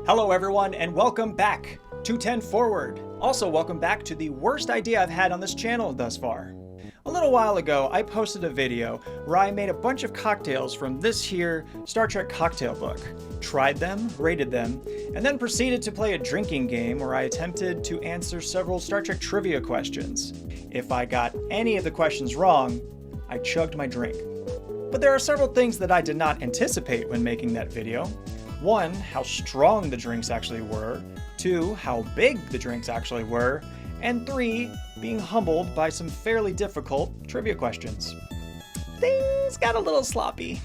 Hello everyone and welcome back to 10 Forward. Also welcome back to the worst idea I've had on this channel thus far. A little while ago I posted a video where I made a bunch of cocktails from this here Star Trek cocktail book, tried them, rated them, and then proceeded to play a drinking game where I attempted to answer several Star Trek trivia questions. If I got any of the questions wrong, I chugged my drink. But there are several things that I did not anticipate when making that video. One, how strong the drinks actually were. Two, how big the drinks actually were. And three, being humbled by some fairly difficult trivia questions. Things got a little sloppy.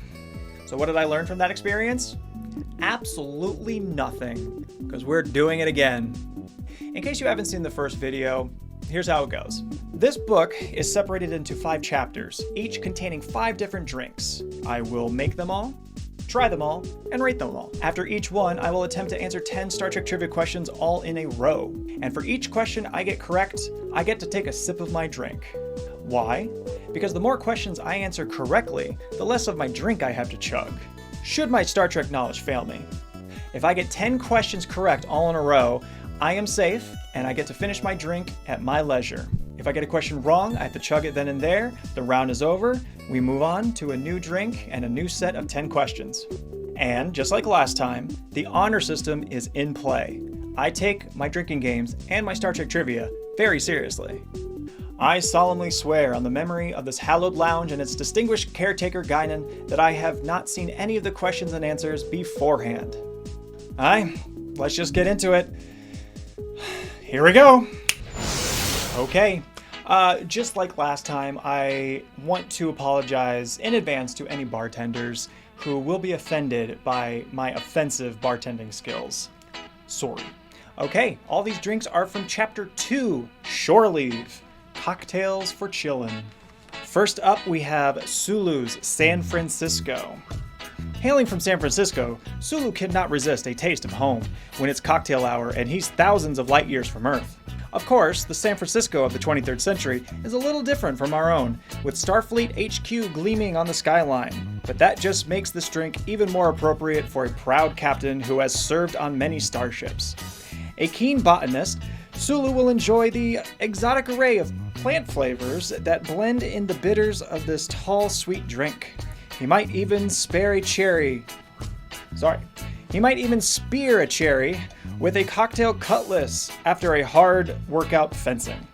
So what did I learn from that experience? Absolutely nothing, because we're doing it again. In case you haven't seen the first video, here's how it goes. This book is separated into 5 chapters, each containing 5 different drinks. I will make them all, try them all, and rate them all. After each one, I will attempt to answer 10 Star Trek trivia questions all in a row. And for each question I get correct, I get to take a sip of my drink. Why? Because the more questions I answer correctly, the less of my drink I have to chug. Should my Star Trek knowledge fail me. If I get 10 questions correct all in a row, I am safe, and I get to finish my drink at my leisure. If I get a question wrong, I have to chug it then and there, the round is over, we move on to a new drink and a new set of 10 questions. And, just like last time, the honor system is in play. I take my drinking games and my Star Trek trivia very seriously. I solemnly swear on the memory of this hallowed lounge and its distinguished caretaker Guinan that I have not seen any of the questions and answers beforehand. Aye, let's just get into it. Here we go. Okay, just like last time, I want to apologize in advance to any bartenders who will be offended by my offensive bartending skills. Sorry. Okay, all these drinks are from Chapter 2, Shore Leave, Cocktails for Chillin. First up, we have Sulu's San Francisco. Hailing from San Francisco, Sulu cannot resist a taste of home when it's cocktail hour and he's thousands of light years from Earth. Of course, the San Francisco of the 23rd century is a little different from our own, with Starfleet HQ gleaming on the skyline. But that just makes this drink even more appropriate for a proud captain who has served on many starships. A keen botanist, Sulu will enjoy the exotic array of plant flavors that blend in the bitters of this tall, sweet drink. He might even spear a cherry with a cocktail cutlass after a hard workout fencing.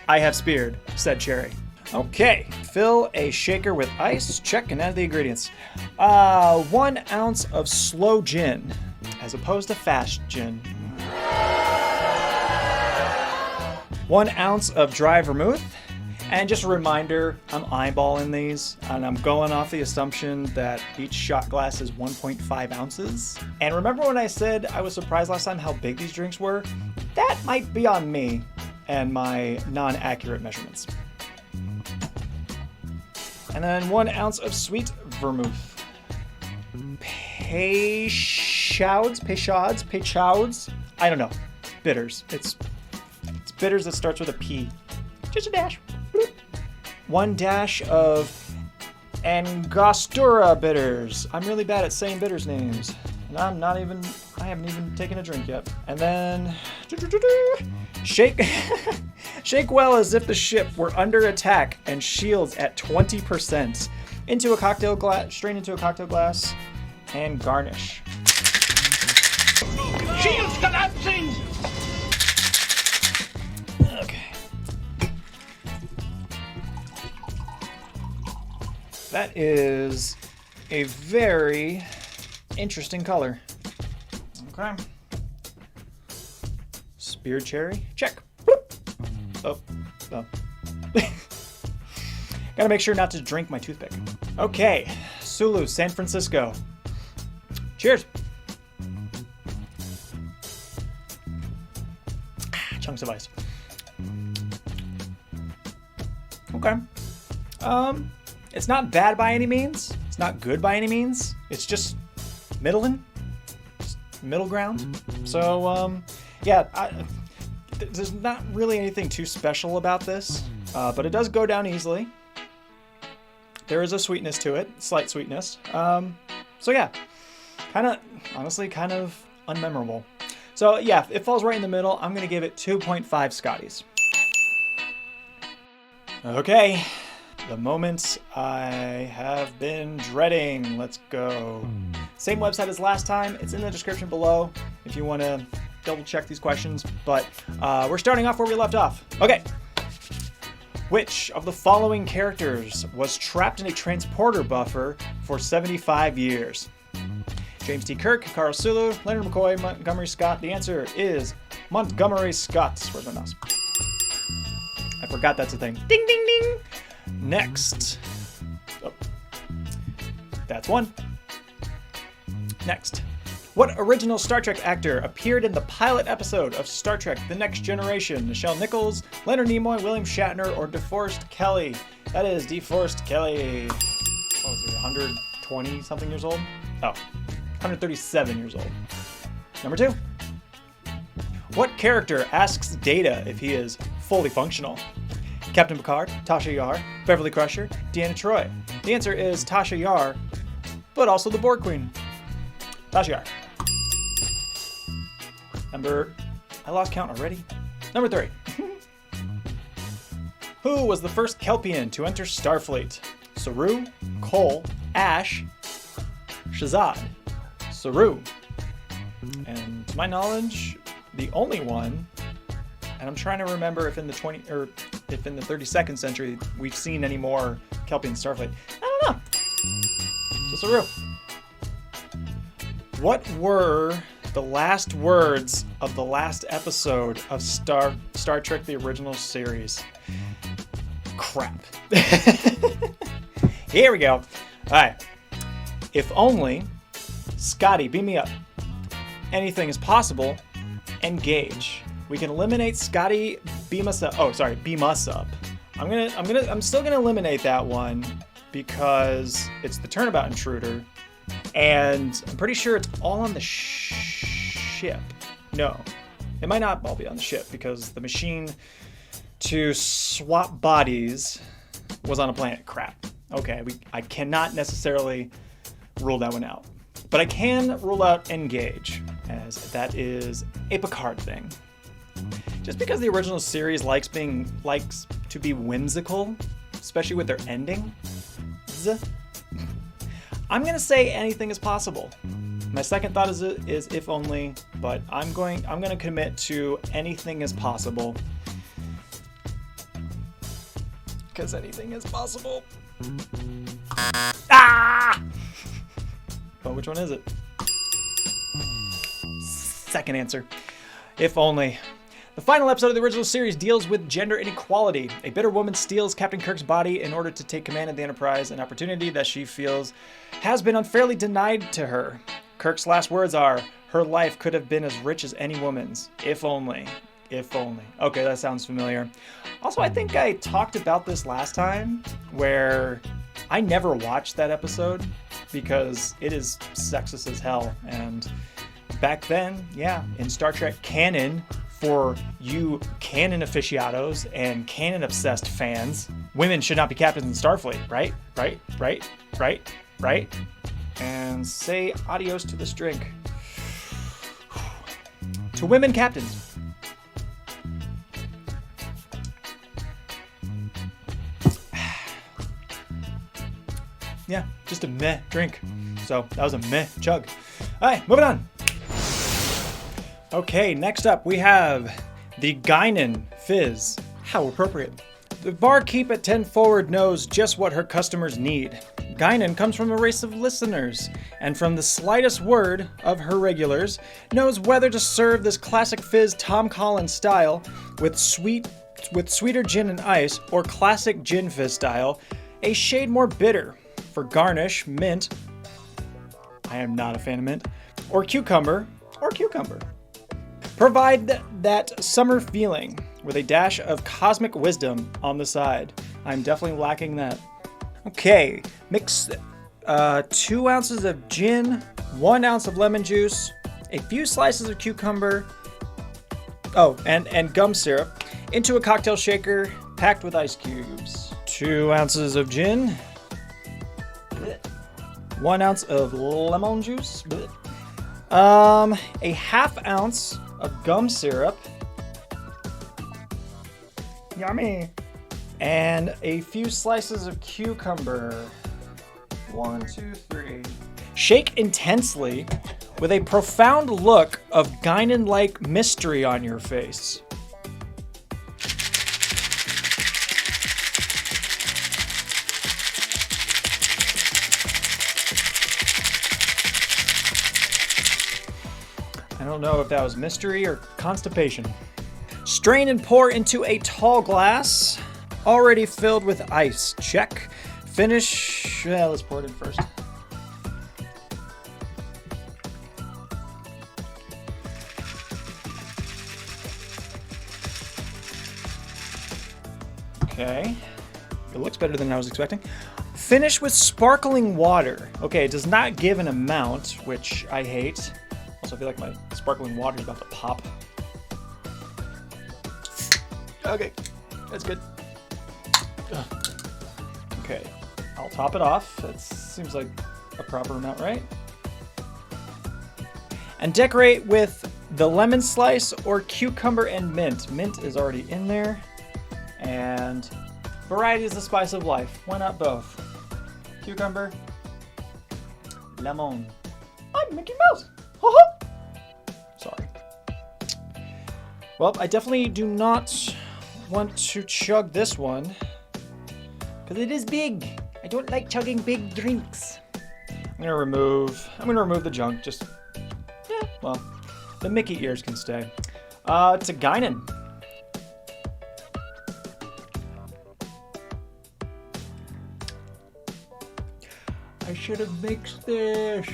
I have speared, said Cherry. Okay, fill a shaker with ice, check, and add the ingredients. 1 ounce of slow gin, as opposed to fast gin. 1 ounce of dry vermouth. And just a reminder, I'm eyeballing these, and I'm going off the assumption that each shot glass is 1.5 ounces. And remember when I said I was surprised last time how big these drinks were? That might be on me and my non-accurate measurements. And then 1 ounce of sweet vermouth. Peychauds? I don't know. Bitters. It's bitters that starts with a P. Just a dash. 1 dash of Angostura bitters. I'm really bad at saying bitters names. And I haven't even taken a drink yet. And then shake well as if the ship were under attack and shields at 20%. Strain into a cocktail glass and garnish. Shields collapsing! That is a very interesting color. Okay. Speared cherry. Check. Oh. Gotta make sure not to drink my toothpick. Okay. Sulu, San Francisco. Cheers. Chunks of ice. Okay. It's not bad by any means. It's not good by any means. It's just middle ground. So, yeah, there's not really anything too special about this, but it does go down easily. There is a sweetness to it, slight sweetness. So yeah, honestly kind of unmemorable. So yeah, it falls right in the middle. I'm gonna give it 2.5 Scotties. Okay, the moments I have been dreading. Let's go. Same website as last time. It's in the description below if you want to double check these questions. But we're starting off where we left off. Okay. Which of the following characters was trapped in a transporter buffer for 75 years? James T. Kirk, Carl Sulu, Leonard McCoy, Montgomery Scott. The answer is Montgomery Scott. Where's my mouse? I forgot that's a thing. Ding, ding, ding. Next. Oh. That's one. Next. What original Star Trek actor appeared in the pilot episode of Star Trek The Next Generation? Nichelle Nichols, Leonard Nimoy, William Shatner, or DeForest Kelley? That is DeForest Kelley. What was he, 120 something years old? Oh, 137 years old. Number 2. What character asks Data if he is fully functional? Captain Picard, Tasha Yar, Beverly Crusher, Deanna Troi. The answer is Tasha Yar, but also the Borg Queen. Tasha Yar. I lost count already. Number 3. Who was the first Kelpian to enter Starfleet? Saru, Cole, Ash, Shazad. Saru. And to my knowledge, the only one, and I'm trying to remember if in the 32nd century we've seen any more Kelpian Starfleet. I don't know. So Saru. What were the last words of the last episode of Star Trek the original series? Crap. Here we go. All right. If only, Scotty, beam me up. Anything is possible. Engage. We can eliminate Scotty, beam us up. Oh, sorry, beam us up. I'm still gonna eliminate that one because it's the Turnabout Intruder, and I'm pretty sure it's all on the ship. No, it might not all be on the ship because the machine to swap bodies was on a planet. Crap. Okay, I cannot necessarily rule that one out, but I can rule out Engage, as that is a Picard thing. Just because the original series likes to be whimsical, especially with their ending, I'm gonna say anything is possible. My second thought is if only, but I'm gonna commit to anything is possible. Because anything is possible. Ah! But which one is it? Second answer. If only. The final episode of the original series deals with gender inequality. A bitter woman steals Captain Kirk's body in order to take command of the Enterprise, an opportunity that she feels has been unfairly denied to her. Kirk's last words are, "Her life could have been as rich as any woman's. If only. If only." Okay, that sounds familiar. Also, I think I talked about this last time, where I never watched that episode because it is sexist as hell. And back then, yeah, in Star Trek canon, for you canon aficionados and canon obsessed fans, women should not be captains in Starfleet, right? Right? And say adios to this drink. To women captains. Yeah, just a meh drink. So that was a meh chug. All right, moving on. Okay, next up we have the Guinan Fizz. How appropriate. The barkeep at 10 Forward knows just what her customers need. Guinan comes from a race of listeners, and from the slightest word of her regulars, knows whether to serve this classic fizz Tom Collins style with sweeter gin and ice, or classic gin fizz style, a shade more bitter. For garnish, mint, I am not a fan of mint, or cucumber. Provide that summer feeling with a dash of cosmic wisdom on the side. I'm definitely lacking that. Okay, mix 2 ounces of gin, 1 ounce of lemon juice, a few slices of cucumber, and gum syrup into a cocktail shaker packed with ice cubes. 2 ounces of gin, 1 ounce of lemon juice, A ½ ounce of gum syrup. Yummy. And a few slices of cucumber. 1, 2, 3. Shake intensely with a profound look of Guinan-like mystery on your face. I don't know if that was mystery or constipation. Strain and pour into a tall glass, already filled with ice. Check. Finish. Let's pour it in first. Okay. It looks better than I was expecting. Finish with sparkling water. Okay, it does not give an amount, which I hate. Also, I feel like my sparkling water is about to pop. Okay, that's good. Ugh. Okay, I'll top it off. That seems like a proper amount, right? And decorate with the lemon slice or cucumber and mint. Mint is already in there. And variety is the spice of life. Why not both? Cucumber, lemon. I'm Mickey Mouse. Sorry. Well, I definitely do not want to chug this one because it is big. I don't like chugging big drinks. I'm gonna remove the junk. Just, yeah, well, the Mickey ears can stay. It's a Guinan. I should have mixed this.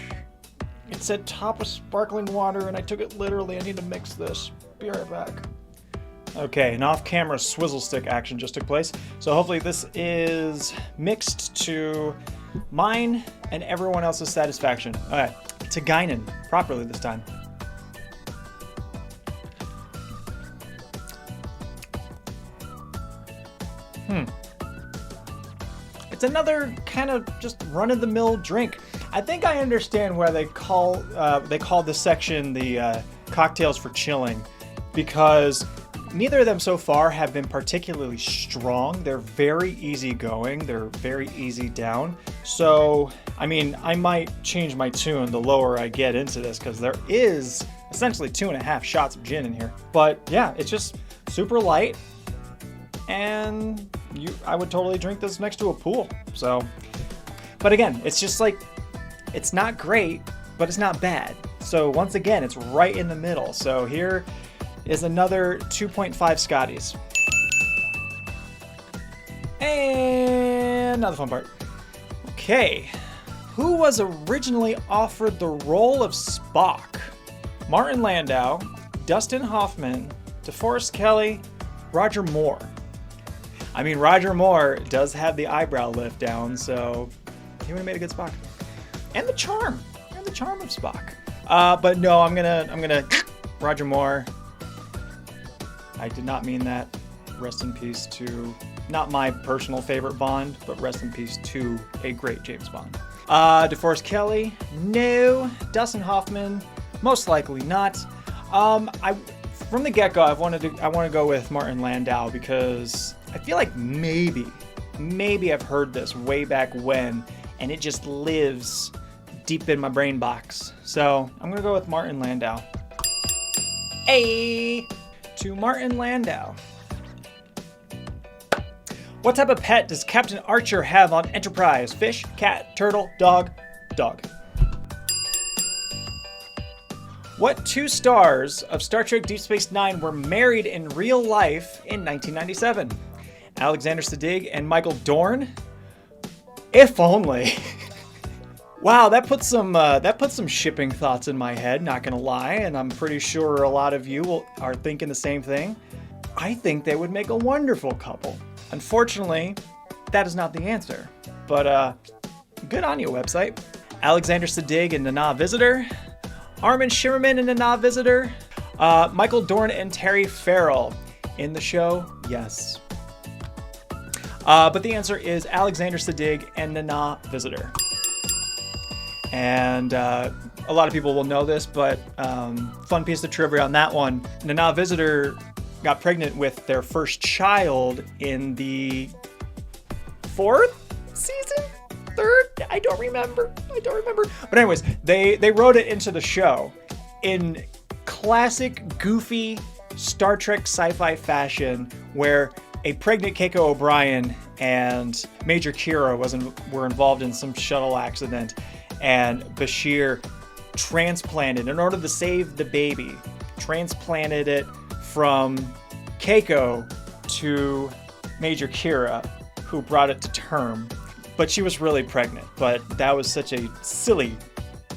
It said top of sparkling water and I took it literally. I need to mix this. Be right back. Okay, an off-camera swizzle stick action just took place. So hopefully this is mixed to mine and everyone else's satisfaction. All right, to Guinan properly this time. It's another kind of just run-of-the-mill drink. I think I understand why they call this section the cocktails for chilling, because neither of them so far have been particularly strong. They're very easygoing. They're very easy down. So, I mean, I might change my tune the lower I get into this, because there is essentially 2.5 shots of gin in here. But yeah, it's just super light, and I would totally drink this next to a pool. So, but again, it's just like, it's not great, but it's not bad. So once again, it's right in the middle. So here is another 2.5 Scotties. And now the fun part. Okay, who was originally offered the role of Spock? Martin Landau, Dustin Hoffman, DeForest Kelley, Roger Moore. I mean, Roger Moore does have the eyebrow lift down, so he would have made a good Spock. And the charm of Spock. But no, I'm gonna Roger Moore. I did not mean that. Rest in peace to, not my personal favorite Bond, but rest in peace to a great James Bond. DeForest Kelley, no. Dustin Hoffman, most likely not. From the get-go, I want to go with Martin Landau because I feel like maybe I've heard this way back when, and it just lives deep in my brain box. So I'm gonna go with Martin Landau. Hey, to Martin Landau. What type of pet does Captain Archer have on Enterprise? Fish, cat, turtle, dog, dog. What 2 stars of Star Trek Deep Space Nine were married in real life in 1997? Alexander Siddig and Michael Dorn? If only. Wow, that puts some shipping thoughts in my head, not gonna lie, and I'm pretty sure a lot of you are thinking the same thing. I think they would make a wonderful couple. Unfortunately, that is not the answer. But good on you, website. Alexander Siddig and Nana Visitor. Armin Shimmerman and Nana Visitor. Michael Dorn and Terry Farrell. In the show, yes. But the answer is Alexander Siddig and Nana Visitor. And a lot of people will know this, but fun piece of trivia on that one. Nana Visitor got pregnant with their first child in the 4th season? 3rd? I don't remember. But anyways, they wrote it into the show in classic goofy Star Trek sci-fi fashion, where a pregnant Keiko O'Brien and Major Kira were involved in some shuttle accident, and Bashir transplanted, in order to save the baby, transplanted it from Keiko to Major Kira, who brought it to term. But she was really pregnant. But that was such a silly,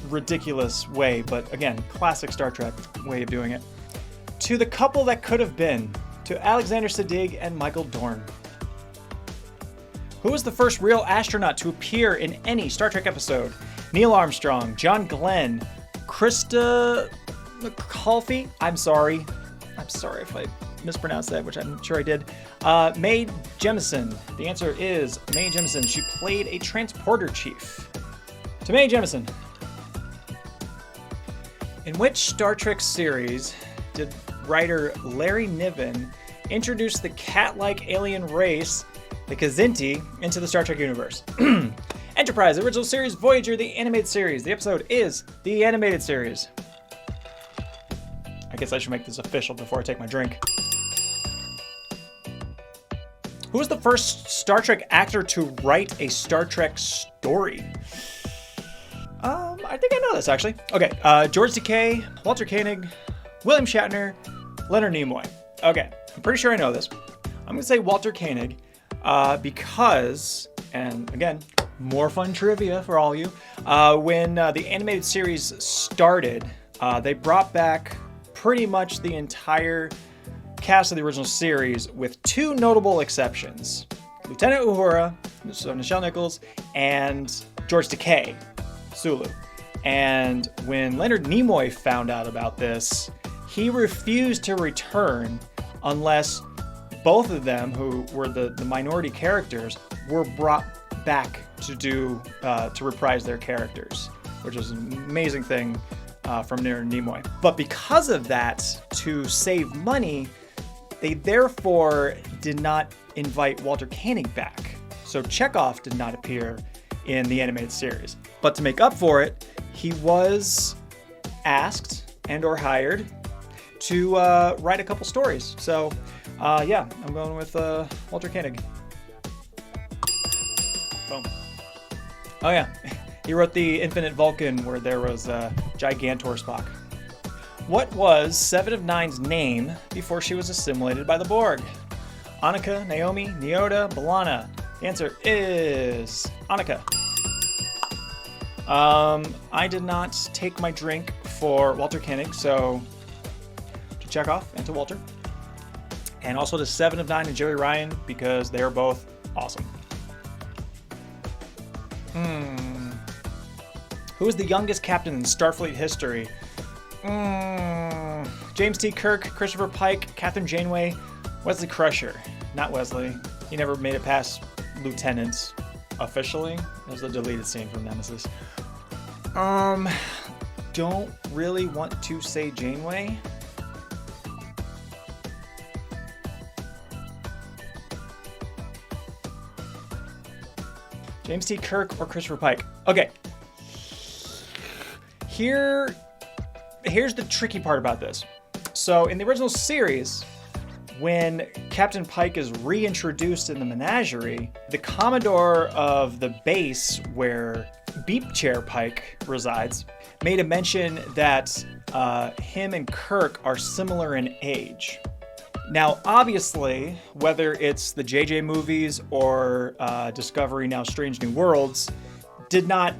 ridiculous way. But again, classic Star Trek way of doing it. To the couple that could have been, to Alexander Siddig and Michael Dorn. Who was the first real astronaut to appear in any Star Trek episode? Neil Armstrong, John Glenn, Krista McAuliffe. I'm sorry if I mispronounced that, which I'm sure I did. Mae Jemison. The answer is Mae Jemison. She played a transporter chief. To Mae Jemison. In which Star Trek series did writer Larry Niven introduce the cat-like alien race, the Kzinti, into the Star Trek universe? Enterprise, original series, Voyager, the animated series. The episode is the animated series. I guess I should make this official before I take my drink. Who was the first Star Trek actor to write a Star Trek story? I think I know this, actually. Okay, George Takei, Walter Koenig, William Shatner, Leonard Nimoy. Okay, I'm pretty sure I know this. I'm gonna say Walter Koenig because, and again, more fun trivia for all you. When the animated series started, they brought back pretty much the entire cast of the original series with 2 notable exceptions. Lieutenant Uhura, so Nichelle Nichols, and George Takei, Sulu. And when Leonard Nimoy found out about this, he refused to return unless both of them, who were the minority characters, were brought back to reprise their characters, which is an amazing thing from Leonard Nimoy. But because of that, to save money, they therefore did not invite Walter Koenig back. So Chekhov did not appear in the animated series. But to make up for it, he was asked and or hired to write a couple stories. So yeah, I'm going with Walter Koenig. Boom. Oh yeah, he wrote the Infinite Vulcan, where there was Gigantor Spock. What was Seven of Nine's name before she was assimilated by the Borg? Annika, Naomi, Nyota, B'Elanna. The answer is Annika. I did not take my drink for Walter Koenig, so to Chekhov and to Walter. And also to Seven of Nine and Joey Ryan, because they are both awesome. Who is the youngest captain in Starfleet history? James T. Kirk, Christopher Pike, Catherine Janeway, Wesley Crusher. Not Wesley. He never made it past lieutenant officially. There's a deleted scene from Nemesis. Don't really want to say Janeway. James T. Kirk or Christopher Pike. Okay. Here's the tricky part about this. So in the original series, when Captain Pike is reintroduced in the menagerie, the Commodore of the base where Beep Chair Pike resides made a mention that him and Kirk are similar in age. Now, obviously, whether it's the JJ movies or Discovery, now Strange New Worlds, did not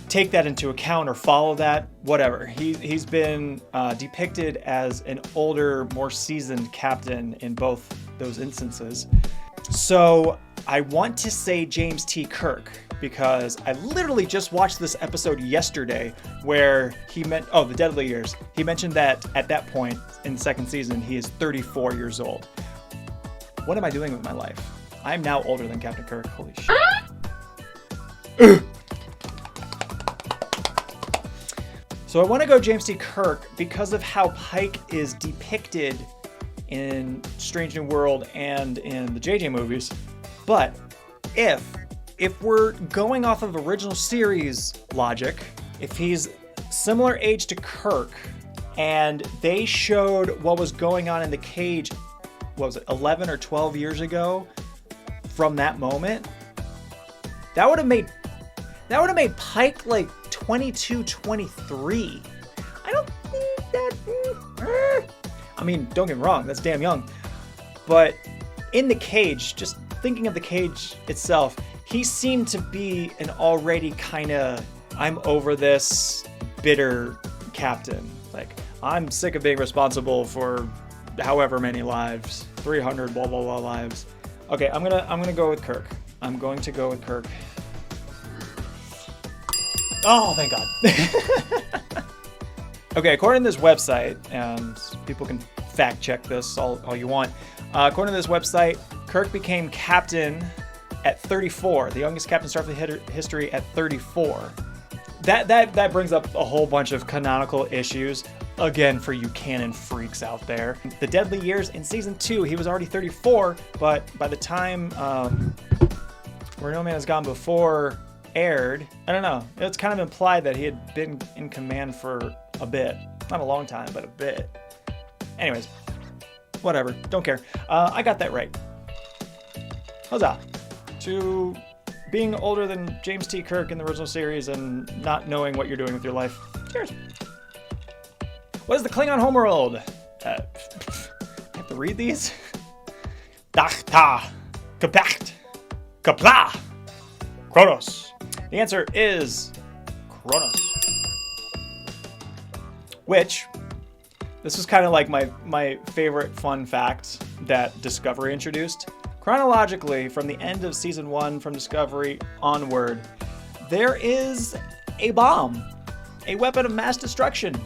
take that into account or follow that, whatever. He's been depicted as an older, more seasoned captain in both those instances. So I want to say James T. Kirk, because I literally just watched this episode yesterday where he meant, the Deadly Years. He mentioned that at that point in the second season, he is 34 years old. What am I doing with my life? I'm now older than Captain Kirk. Holy shit. So I want to go James T. Kirk because of how Pike is depicted in Strange New World and in the JJ movies. But if we're going off of original series logic, if he's similar age to Kirk and they showed what was going on in the cage, what was it, 11 or 12 years ago from that moment, that would have made Pike like 22, 23. I don't think that... I mean, don't get me wrong, that's damn young. But in the cage, just thinking of the cage itself, he seemed to be an already kind of, I'm over this, bitter captain. Like, I'm sick of being responsible for however many lives, 300 blah blah blah lives. Okay, I'm gonna go with Kirk. I'm going to go with Kirk. Oh, thank God. Okay, according to this website, and people can fact check this all you want. According to this website, Kirk became captain at 34, the youngest captain in Starfleet history at 34. That brings up a whole bunch of canonical issues. Again, for you canon freaks out there. The Deadly Years in season 2, he was already 34, but by the time Where No Man Has Gone Before aired, I don't know, it's kind of implied that he had been in command for a bit. Not a long time, but a bit. Anyways, whatever, don't care. I got that right. Huzzah. To being older than James T. Kirk in the original series and not knowing what you're doing with your life. Cheers. What is the Klingon homeworld? I have to read these? Dachta, Kapacht, Kapla, Kronos. The answer is Kronos. Which, this is kind of like my favorite fun fact that Discovery introduced. Chronologically, from the end of season 1 from Discovery onward, there is a bomb, a weapon of mass destruction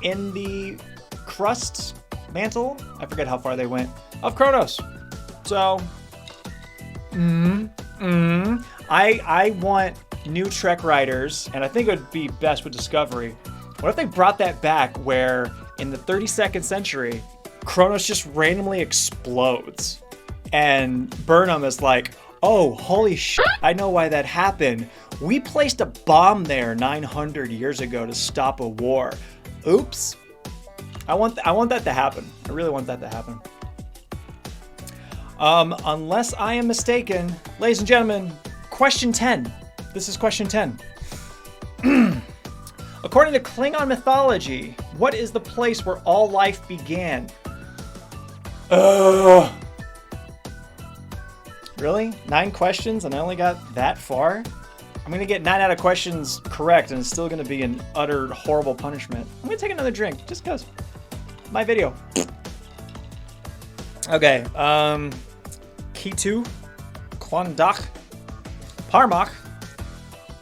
in the crust mantle, I forget how far they went, of Kronos. So, I want new Trek writers, and I think it would be best with Discovery. What if they brought that back where in the 32nd century, Kronos just randomly explodes? And Burnham is like, oh, holy shit, I know why that happened. We placed a bomb there 900 years ago to stop a war. Oops. I want that to happen. I really want that to happen. Unless I am mistaken, ladies and gentlemen, question 10. This is question 10. According to Klingon mythology, what is the place where all life began? Really? 9 questions and I only got that far? I'm gonna get 9 out of questions correct and it's still gonna be an utter horrible punishment. I'm gonna take another drink, just cause. My video. Okay, Kitu, Klondach, Parmach,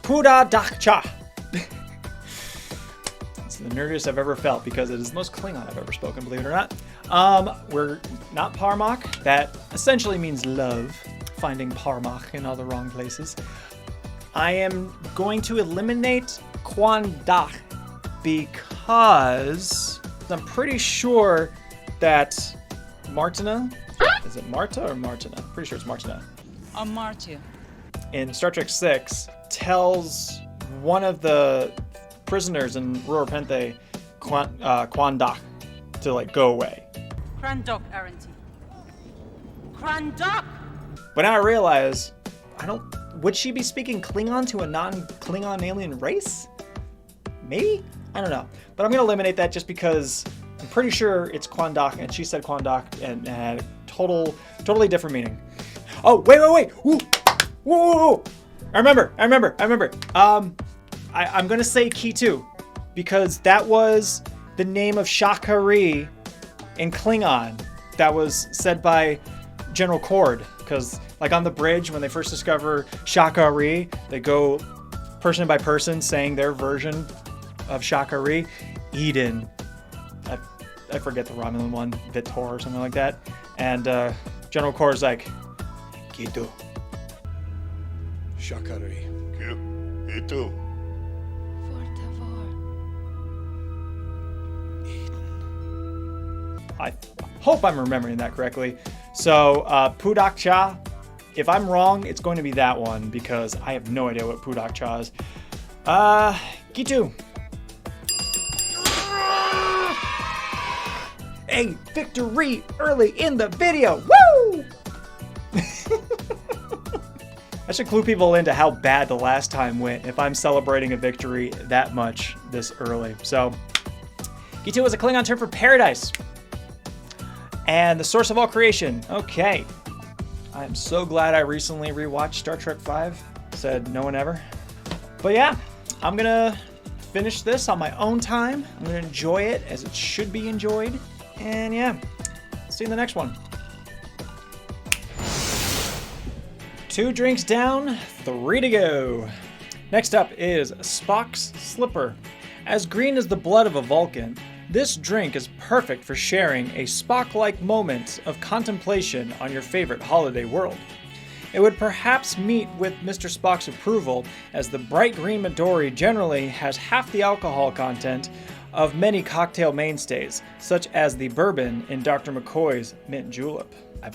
Puda Dakcha. It's the nerdiest I've ever felt because it is the most Klingon I've ever spoken, believe it or not. We're not Parmach. That essentially means love. Finding Parmach in all the wrong places. I am going to eliminate Kwandach because I'm pretty sure that Martina, is it Marta or Martina? Pretty sure it's Martina. Marta. In Star Trek 6, tells one of the prisoners in Rura Penthe, Kwandach, to like go away. Krandok, Arenty. Krandok! But now I realize, would she be speaking Klingon to a non-Klingon alien race? Maybe? I don't know. But I'm going to eliminate that just because I'm pretty sure it's Kwandach, and she said Kwandach and had a totally different meaning. Oh, wait. Whoa. I remember. I'm going to say Kitu because that was the name of Shakari in Klingon that was said by General Cord. Because, like, on the bridge, when they first discover Shakari, they go person by person saying their version of Shakari. Eden. I forget the Romulan one. Vitor or something like that. And General Cord's like, Kitu. Shakari. Kitu. Por favor. I hope I'm remembering that correctly. So, Pudak Cha. If I'm wrong, it's going to be that one because I have no idea what Pudak Cha is. Gitu. A victory early in the video. Woo! I should clue people into how bad the last time went if I'm celebrating a victory that much this early. So, Gitu is a Klingon term for paradise. And the source of all creation. Okay. I'm so glad I recently rewatched Star Trek V. Said no one ever. But yeah, I'm gonna finish this on my own time. I'm gonna enjoy it as it should be enjoyed. And yeah, see you in the next one. 2 drinks down, 3 to go. Next up is Spock's Slipper. As green as the blood of a Vulcan, this drink is perfect for sharing a Spock-like moment of contemplation on your favorite holiday world. It would perhaps meet with Mr. Spock's approval, as the bright green Midori generally has half the alcohol content of many cocktail mainstays, such as the bourbon in Dr. McCoy's Mint Julep. I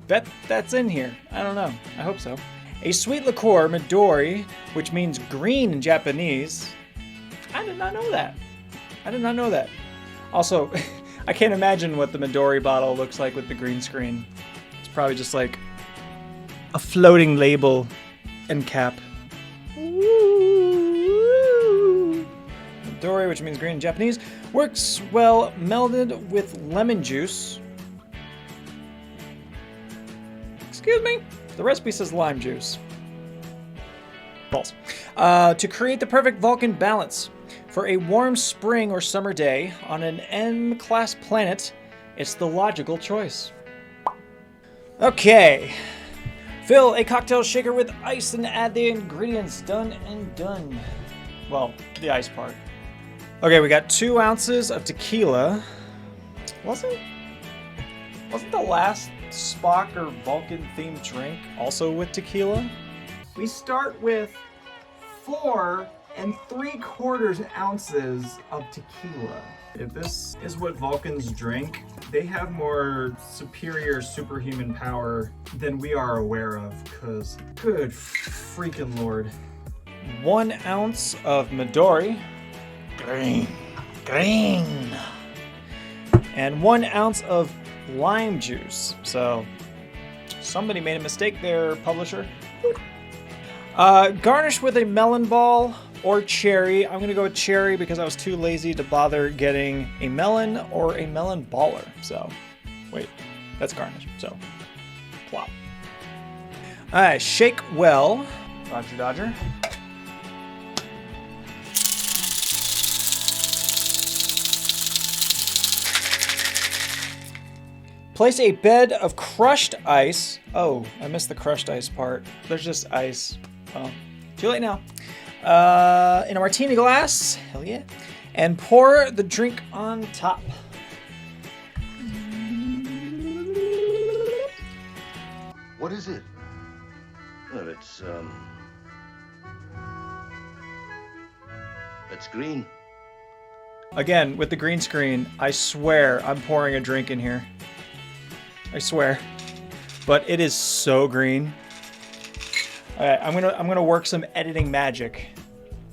bet that's in here. I don't know. I hope so. A sweet liqueur, Midori, which means green in Japanese. I did not know that. I did not know that. Also, I can't imagine what the Midori bottle looks like with the green screen. It's probably just like a floating label and cap. Midori, which means green in Japanese, works well melded with lemon juice. Excuse me? The recipe says lime juice. False. To create the perfect Vulcan balance. For a warm spring or summer day on an M-class planet, it's the logical choice. Okay. Fill a cocktail shaker with ice and add the ingredients. Done and done. Well, the ice part. Okay, we got 2 ounces of tequila. Wasn't the last Spock or Vulcan themed drink also with tequila? We start with 4 3/4 ounces of tequila. If this is what Vulcans drink, they have more superior superhuman power than we are aware of, because good freaking lord. 1 ounce of Midori. Green. And 1 ounce of lime juice. So somebody made a mistake there, publisher. Garnish with a melon ball or cherry. I'm gonna go with cherry because I was too lazy to bother getting a melon or a melon baller. So, wait, that's garnish. So, plop. All right, shake well. Roger, Dodger. Place a bed of crushed ice. Oh, I missed the crushed ice part. There's just ice. Oh, too late now. In a martini glass. Hell yeah. And pour the drink on top. What is it? Well, it's green. Again, with the green screen, I swear I'm pouring a drink in here. I swear. But it is so green. All right, I'm gonna work some editing magic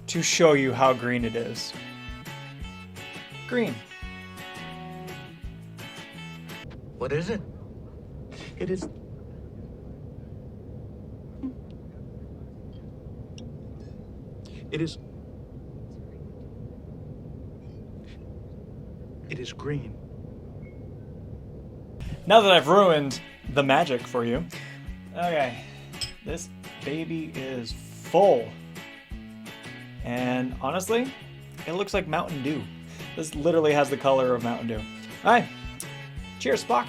to show you how green it is. Green. What is it? It is. It is green. Now that I've ruined the magic for you, okay, this baby is full. And honestly, it looks like Mountain Dew. This literally has the color of Mountain Dew. All right, cheers, Spock.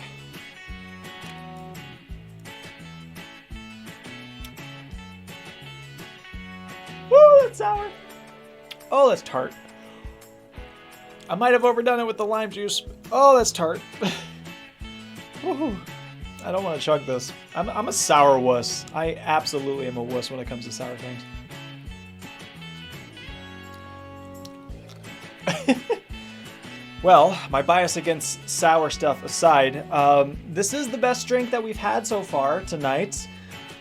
Woo, that's sour. Oh, that's tart. I might have overdone it with the lime juice. Oh, that's tart. Woohoo. I don't want to chug this. I'm a sour wuss. I absolutely am a wuss when it comes to sour things. Well, my bias against sour stuff aside, this is the best drink that we've had so far tonight.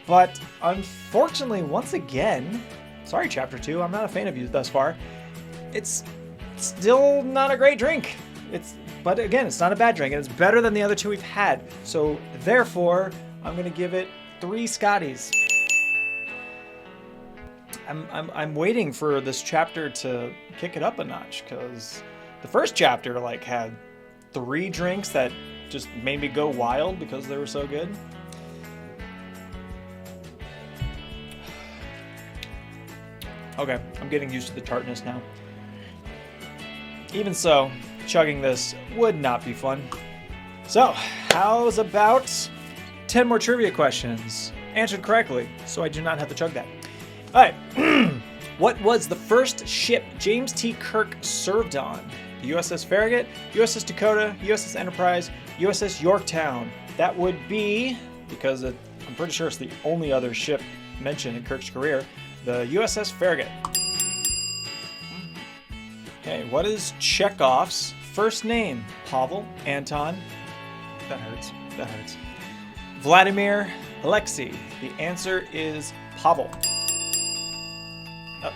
But unfortunately, once again, sorry, Chapter 2, I'm not a fan of you thus far. It's still not a great drink. But again, it's not a bad drink, and it's better than the other two we've had. So therefore, I'm gonna give it 3 Scotties. I'm waiting for this chapter to kick it up a notch, because the first chapter like had 3 drinks that just made me go wild because they were so good. Okay, I'm getting used to the tartness now. Even so, chugging this would not be fun. So, how's about 10 more trivia questions answered correctly, so I do not have to chug that. All right. What was the first ship James T. Kirk served on? The USS Farragut, USS Dakota, USS Enterprise, USS Yorktown. That would be, because I'm pretty sure it's the only other ship mentioned in Kirk's career, the USS Farragut. Okay, what is Chekhov's first name? Pavel, Anton, that hurts, Vladimir, Alexei. The answer is Pavel. Oh,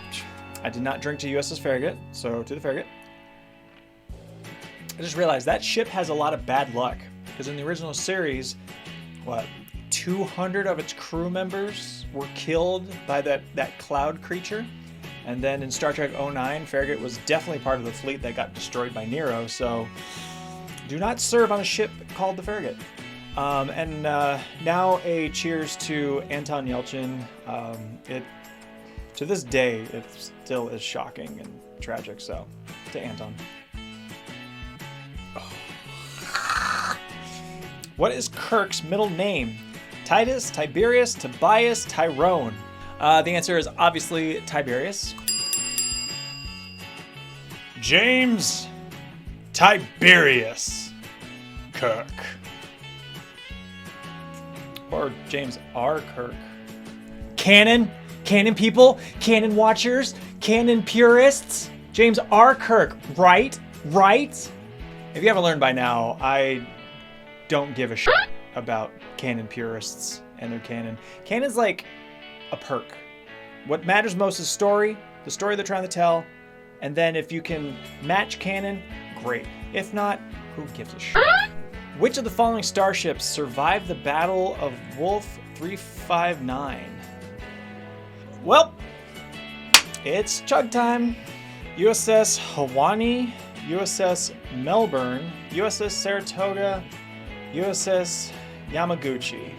I did not drink to USS Farragut, so to the Farragut. I just realized that ship has a lot of bad luck, because in the original series, 200 of its crew members were killed by that cloud creature. And then in Star Trek 09, Farragut was definitely part of the fleet that got destroyed by Nero, so do not serve on a ship called the Farragut. Now a cheers to Anton Yelchin. To this day, it still is shocking and tragic, so to Anton. Oh. What is Kirk's middle name? Titus, Tiberius, Tobias, Tyrone. The answer is obviously Tiberius. James Tiberius Kirk. Or James R. Kirk. Canon people, canon watchers, canon purists. James R. Kirk, right? If you haven't learned by now, I don't give a shit about canon purists and their canon. Canon's like a perk. What matters most is story, the story they're trying to tell, and then if you can match canon, great. If not, who gives a shit? Which of the following starships survived the Battle of Wolf 359? Well, it's chug time. USS Hawaii, USS Melbourne, USS Saratoga, USS Yamaguchi.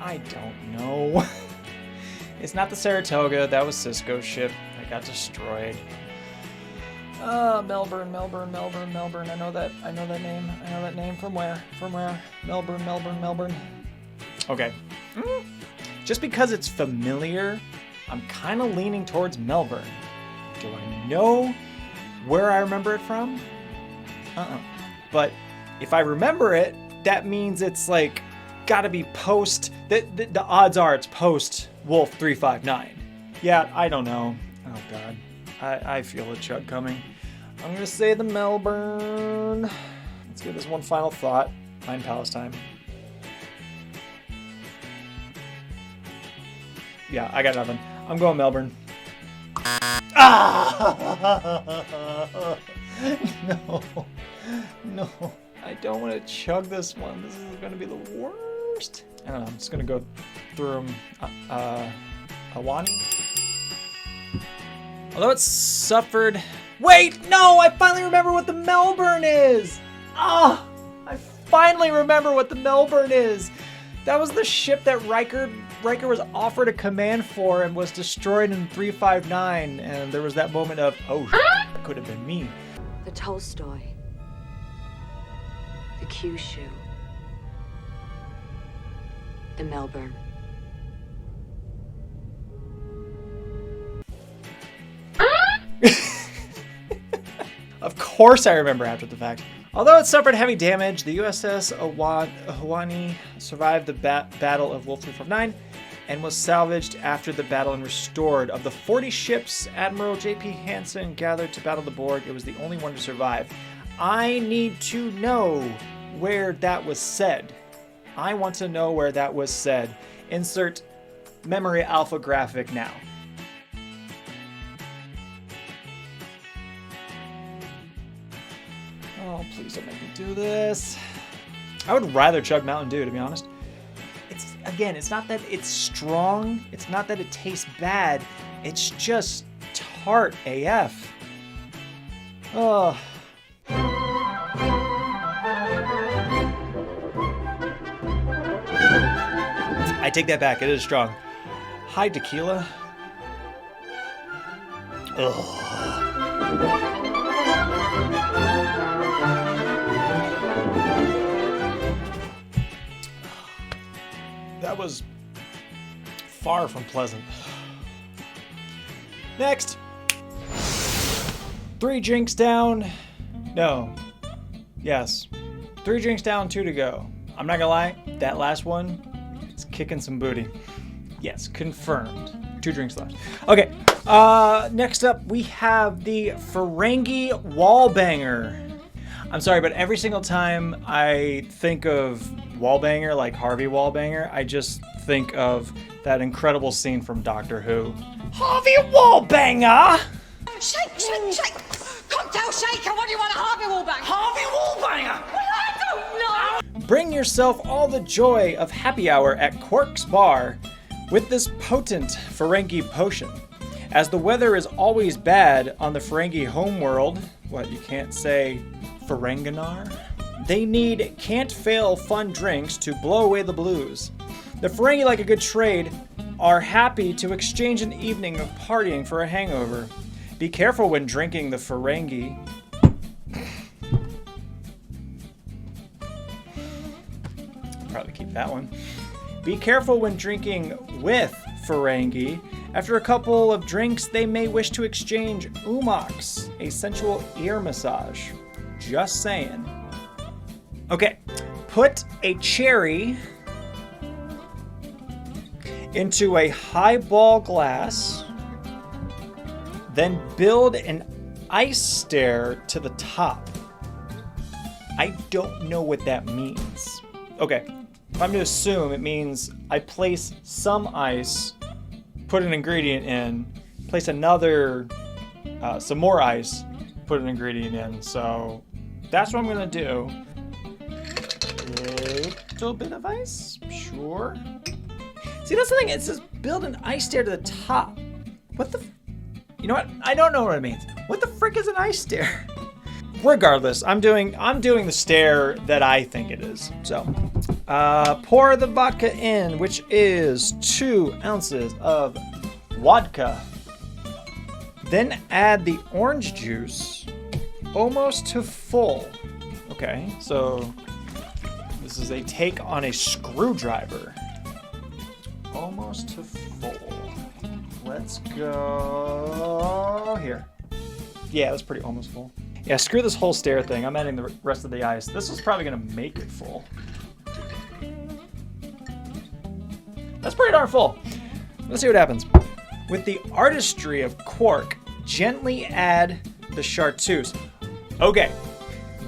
I don't know. It's not the Saratoga. That was Cisco's ship that got destroyed. Melbourne. I know that name. From where? Melbourne. Okay. Just because it's familiar, I'm kind of leaning towards Melbourne. Do I know where I remember it from? But if I remember it, that means it's like gotta be post. The odds are it's post Wolf 359. Yeah, I don't know. Oh god, I feel a chug coming. I'm gonna say the Melbourne. Let's give this one final thought. Mind Palace time. Yeah, I got nothing. I'm going Melbourne. Ah! No. I don't want to chug this one. This is going to be the worst. I don't know. I'm just going to go through them. Hawaii. Although it's suffered... Wait! No! I finally remember what the Melbourne is! Ah! I finally remember what the Melbourne is! That was the ship that Riker was offered a command for and was destroyed in 359. And there was that moment of, oh, that could have been me. The Tolstoy. The Kyushu. The Melbourne. Of course I remember after the fact. Although it suffered heavy damage, the USS Hawaii survived the Battle of Wolf 359. and was salvaged after the battle and restored. Of the 40 ships Admiral J.P. Hansen gathered to battle the Borg, it was the only one to survive. I need to know where that was said. I want to know where that was said. Insert memory alpha graphic now. Oh, please don't make me do this. I would rather chug Mountain Dew, to be honest. It's not that it's strong. It's not that it tastes bad. It's just tart AF. Oh. I take that back. It is strong. Hi, tequila. Ugh. That was far from pleasant. Next. 3 drinks down. No. Yes. 3 drinks down, 2 to go. I'm not gonna lie, that last one is kicking some booty. Yes, confirmed. 2 drinks left. Okay. Next up, we have the Ferengi Wallbanger. I'm sorry, but every single time I think of Wallbanger, like Harvey Wallbanger, I just think of that incredible scene from Doctor Who. Harvey Wallbanger! Shake, shake, shake! Cocktail shaker, what do you want, a Harvey Wallbanger? Harvey Wallbanger? Well, I don't know! Bring yourself all the joy of happy hour at Quark's Bar with this potent Ferengi potion. As the weather is always bad on the Ferengi homeworld, what, you can't say Ferenginar? They need can't-fail fun drinks to blow away the blues. The Ferengi, like a good trade, are happy to exchange an evening of partying for a hangover. Be careful when drinking the Ferengi. Probably keep that one. Be careful when drinking with Ferengi. After a couple of drinks, they may wish to exchange umox, a sensual ear massage. Just saying. Okay, put a cherry into a highball glass, then build an ice stair to the top. I don't know what that means. Okay, if I'm to assume, it means I place some ice, put an ingredient in, place another, some more ice, put an ingredient in. So that's what I'm gonna do. A little bit of ice, sure. See, that's the thing, it says build an ice stair to the top. What the, you know what? I don't know what it means. What the frick is an ice stair? Regardless, I'm doing the stair that I think it is. So, pour the vodka in, which is 2 ounces of vodka. Then add the orange juice almost to full. Okay, so this is a take on a screwdriver. Almost to full. Let's go here. Yeah, that's pretty almost full. Yeah, screw this whole stair thing. I'm adding the rest of the ice. This is probably gonna make it full. That's pretty darn full. Let's see what happens. With the artistry of Quark, gently add the chartreuse. Okay,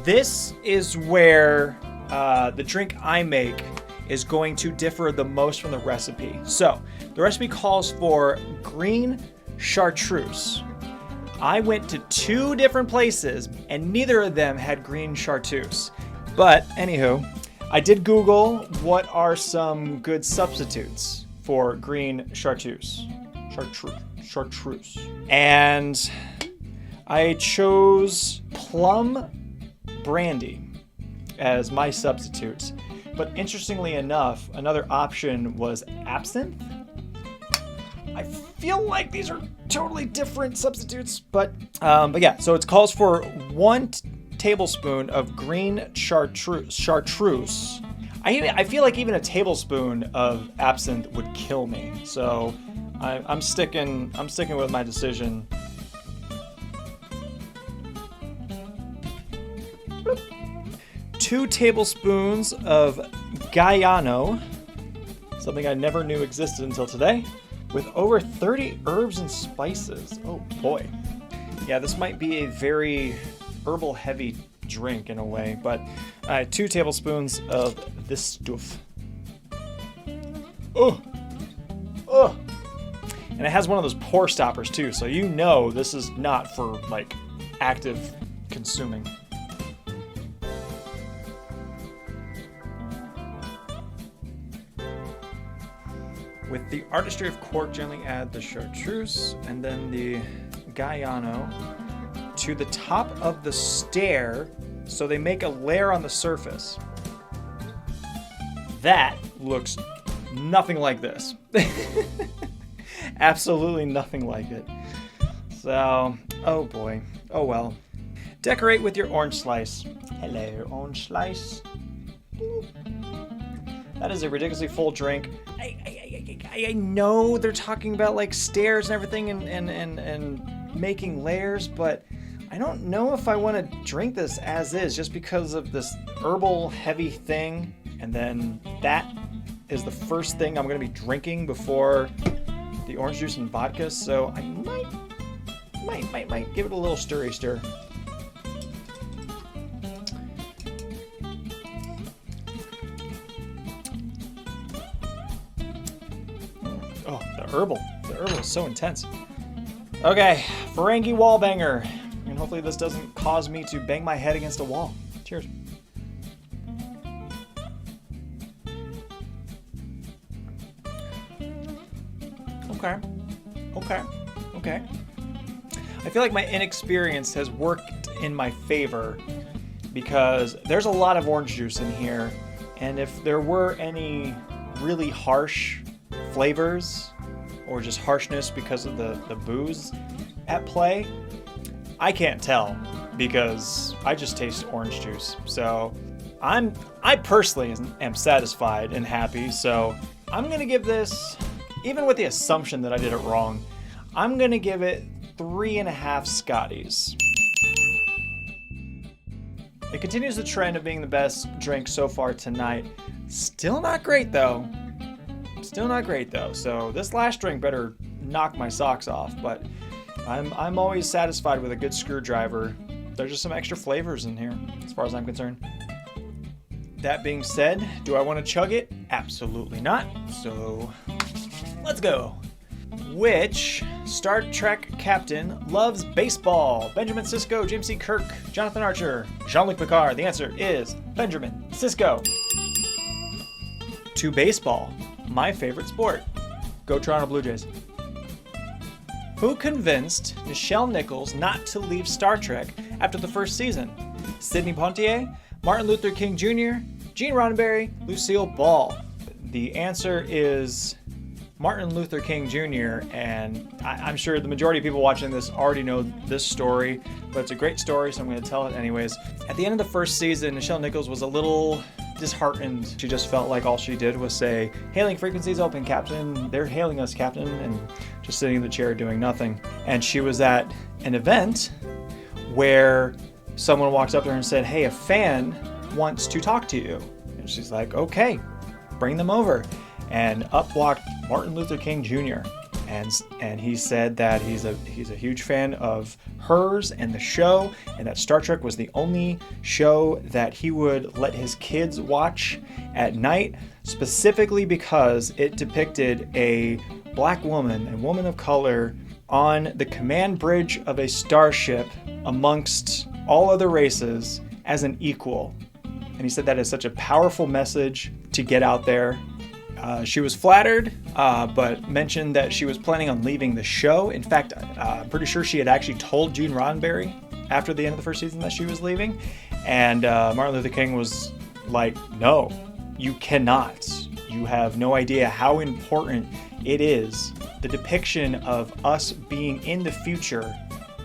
this is where the drink I make is going to differ the most from the recipe. So, the recipe calls for green chartreuse. I went to 2 different places and neither of them had green chartreuse. But anywho, I did Google what are some good substitutes for green chartreuse. Chartreuse. And I chose plum brandy as my substitute. But interestingly enough, another option was absinthe. I feel like these are totally different substitutes, but yeah, so it calls for 1 tablespoon of green chartreuse. I feel like even a tablespoon of absinthe would kill me, so I'm sticking with my decision. Boop. 2 tablespoons of Guyano. It's something I never knew existed until today, with over 30 herbs and spices. Oh boy. Yeah, this might be a very herbal heavy drink in a way, but 2 tablespoons of this stuff. Oh! Oh! And it has one of those pour stoppers too, so you know this is not for like active consuming. With the artistry of cork, gently add the chartreuse and then the Guyano to the top of the stair so they make a layer on the surface. That looks nothing like this. Absolutely nothing like it. So, oh boy. Oh well. Decorate with your orange slice. Hello, orange slice. That is a ridiculously full drink. I know they're talking about like stairs and everything and making layers, but I don't know if I want to drink this as is just because of this herbal heavy thing. And then that is the first thing I'm going to be drinking before the orange juice and vodka. So I might give it a little stirry stir. Oh, the herbal is so intense. Okay, Ferengi Wallbanger. And hopefully this doesn't cause me to bang my head against a wall. Cheers. Okay. I feel like my inexperience has worked in my favor because there's a lot of orange juice in here, and if there were any really harsh flavors or just harshness because of the booze at play, I can't tell because I just taste orange juice. So I personally am satisfied and happy, so I'm gonna give this, even with the assumption that I did it wrong, I'm gonna give it 3.5 Scotties. It continues the trend of being the best drink so far tonight. Still not great though. So this last drink better knock my socks off, but I'm always satisfied with a good screwdriver. There's just some extra flavors in here, as far as I'm concerned. That being said, do I want to chug it? Absolutely not. So let's go. Which Star Trek captain loves baseball? Benjamin Sisko, James C. Kirk, Jonathan Archer, Jean-Luc Picard. The answer is Benjamin Sisko. To baseball, my favorite sport. Go Toronto Blue Jays. Who convinced Nichelle Nichols not to leave Star Trek after the first season? Sidney Poitier, Martin Luther King Jr., Gene Roddenberry, Lucille Ball. The answer is Martin Luther King Jr., and I'm sure the majority of people watching this already know this story, but it's a great story, so I'm going to tell it anyways. At the end of the first season, Nichelle Nichols was a little disheartened. She just felt like all she did was say, "Hailing frequencies open, Captain. They're hailing us, Captain," and just sitting in the chair doing nothing. And she was at an event where someone walked up to her and said, "Hey, a fan wants to talk to you." And she's like, "Okay, bring them over." And up walked Martin Luther King Jr. And he said that he's a huge fan of hers and the show, and that Star Trek was the only show that he would let his kids watch at night, specifically because it depicted a black woman, a woman of color, on the command bridge of a starship amongst all other races as an equal. And he said that is such a powerful message to get out there. She was flattered, but mentioned that she was planning on leaving the show. In fact, I'm pretty sure she had actually told Gene Roddenberry after the end of the first season that she was leaving. And Martin Luther King was like, "No, you cannot. You have no idea how important it is. The depiction of us being in the future,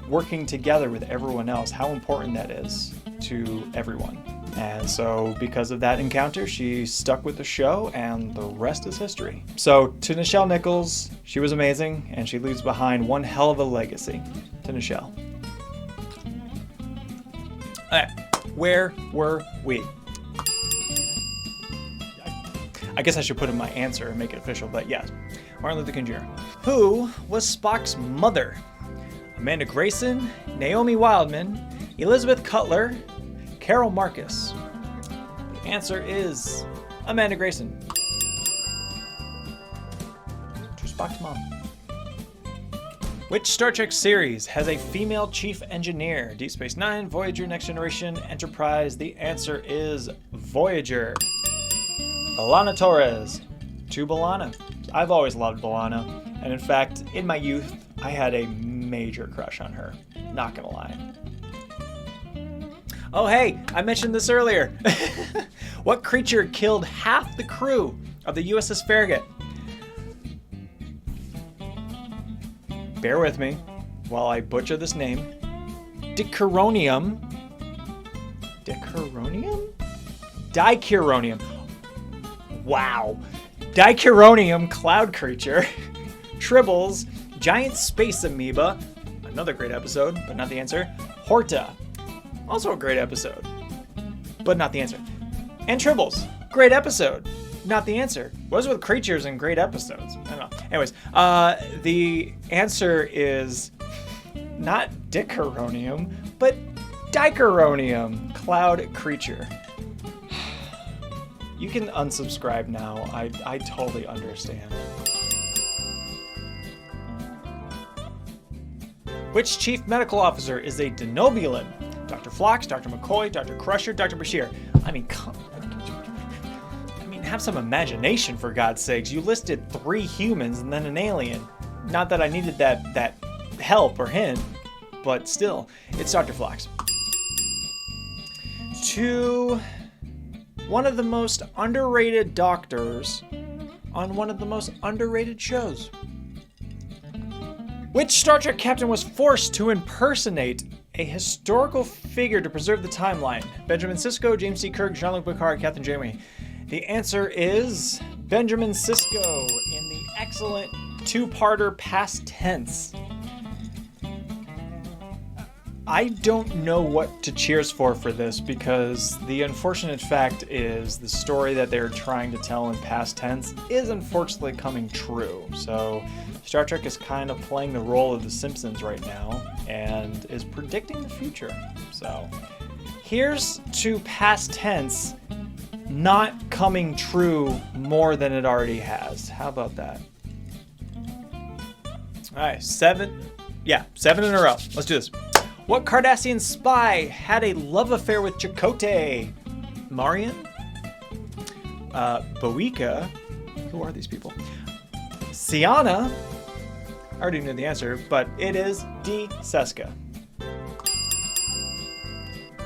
working together with everyone else, how important that is to everyone." And so because of that encounter, she stuck with the show, and the rest is history. So to Nichelle Nichols, she was amazing, and she leaves behind one hell of a legacy. To Nichelle. All right, where were we? I guess I should put in my answer and make it official, but yes. Martin Luther King Jr. Who was Spock's mother? Amanda Grayson, Naomi Wildman, Elizabeth Cutler, Carol Marcus. The answer is Amanda Grayson. To Spock's mom. Which Star Trek series has a female chief engineer? Deep Space Nine, Voyager, Next Generation, Enterprise. The answer is Voyager. B'Elanna Torres. To B'Elanna. I've always loved B'Elanna, and in fact, in my youth, I had a major crush on her. Not gonna lie. Oh hey, I mentioned this earlier. What creature killed half the crew of the USS Farragut? Bear with me while I butcher this name. Dicuronium. Dicuronium? Dicuronium. Wow. Dicuronium cloud creature. Tribbles. Giant space amoeba. Another great episode, but not the answer. Horta. Also a great episode, but not the answer. And Tribbles. Great episode. Not the answer. What is with creatures and great episodes? I don't know. Anyways, the answer is not Dicuronium, but Dicuronium, cloud creature. You can unsubscribe now. I totally understand. Which chief medical officer is a Denobulan? Dr. Phlox, Dr. McCoy, Dr. Crusher, Dr. Bashir. I mean, have some imagination, for God's sakes. You listed 3 humans and then an alien. Not that I needed that help or hint, but still, it's Dr. Phlox. To one of the most underrated doctors on one of the most underrated shows. Which Star Trek captain was forced to impersonate a historical figure to preserve the timeline? Benjamin Sisko, James C. Kirk, Jean-Luc Picard, Captain Janeway. The answer is Benjamin Sisko in the excellent 2-parter past tense. I don't know what to cheers for this, because the unfortunate fact is the story that they're trying to tell in past tense is unfortunately coming true. So Star Trek is kind of playing the role of The Simpsons right now and is predicting the future. So here's to past tense not coming true more than it already has. How about that? All right, 7 in a row. Let's do this. What Cardassian spy had a love affair with Chakotay? Marion? Boeka? Who are these people? Siana? I already knew the answer, but it is D. Seska.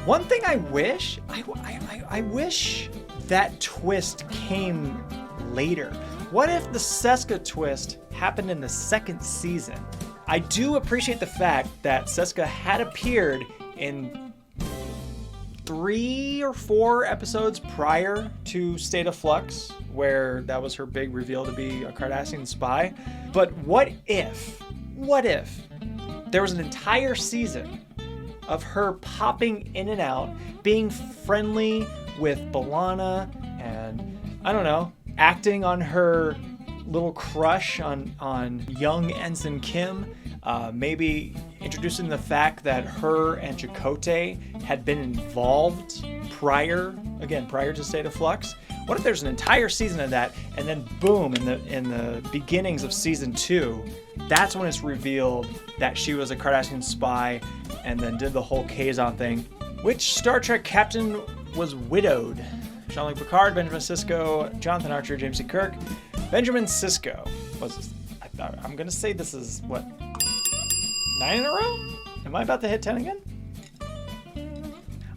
One thing I wish, I wish that twist came later. What if the Seska twist happened in the 2nd season? I do appreciate the fact that Seska had appeared in 3 or 4 episodes prior to State of Flux, where that was her big reveal to be a Cardassian spy. But what if there was an entire season of her popping in and out, being friendly with B'Elanna, and I don't know, acting on her little crush on young Ensign Kim, maybe introducing the fact that her and Chakotay had been involved prior to State of Flux. What if there's an entire season of that, and then boom, in the beginnings of season 2, that's when it's revealed that she was a Cardassian spy, and then did the whole Kazon thing. Which Star Trek captain was widowed? Jean-Luc Picard, Benjamin Sisko, Jonathan Archer, James C. Kirk. Benjamin Sisko was, I'm gonna say this is, what, 9 in a row? Am I about to hit 10 again?